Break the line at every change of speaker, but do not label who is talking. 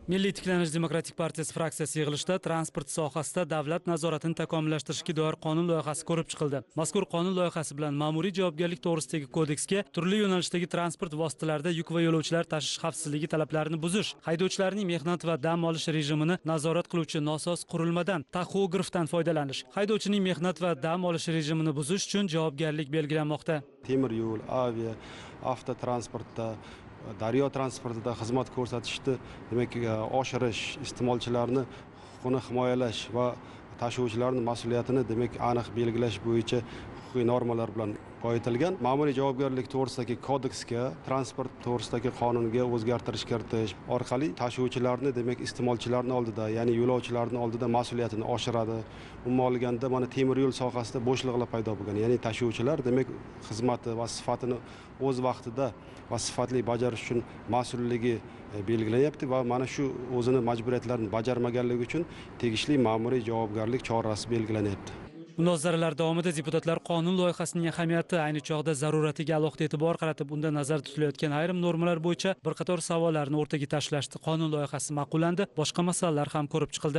Milliy tiklanish demokratik partiyasi fraksiyasi yig'ilishida transport sohasida davlat nazoratini takomillashtirishga doir qonun loyihasi ko'rib chiqildi. Mazkur qonun loyihasi bilan ma'muriy javobgarlik to'g'risidagi kodeksga turli yo'nalishdagi transport vositalarida yuk va yo'lovchilar tashish xavfsizligi talablarini buzish, haydovchilarning mehnat va dam olish rejimini nazorat qiluvchi nosoz qurilmadan taxografdan foydalanish, haydovchining mehnat va dam olish rejimini buzish uchun javobgarlik belgilanmoqda.
Temir yo'l, avia, avtotransportda, daryo transportida xizmat ko'rsatishni demak oshirish, iste'molchilarni huquqini himoyalash va tashuvchilarning mas'uliyatini demak aniq belgilash bo'yicha huquqiy normalar bilan boyitilgan. Ma'muriy javobgarlik to'g'risidagi kodeksga, transport to'g'risidagi qonunga o'zgartirish kiritish orqali tashuvchilarni demak iste'molchilarning oldida, ya'ni yo'lovchilarning oldida mas'uliyatini oshiradi. Umuman olganda mana temir yo'l sohasida bo'shliqlar paydo bo'lgan. Ya'ni tashuvchilar demak xizmati va sifatini o'z vaqtida va sifatli bajarish uchun mas'ulligi belgilanyapti va mana shu o'zini majburiyatlarini bajarmaganligi uchun tegishli ma'muriy javobgarlik chorasi belgilanyapti.
Munozaralar davomida deputatlar qonun loyihasining ahamiyati, ayni chog'da zaruratiga alohida e'tibor qaratib, unda nazarda tutilayotgan ayrim normalar bo'yicha bir qator savollarni o'rtaga tashlashdi. Qonun loyihasi ma'qullandi, boshqa masalalar ham ko'rib chiqildi.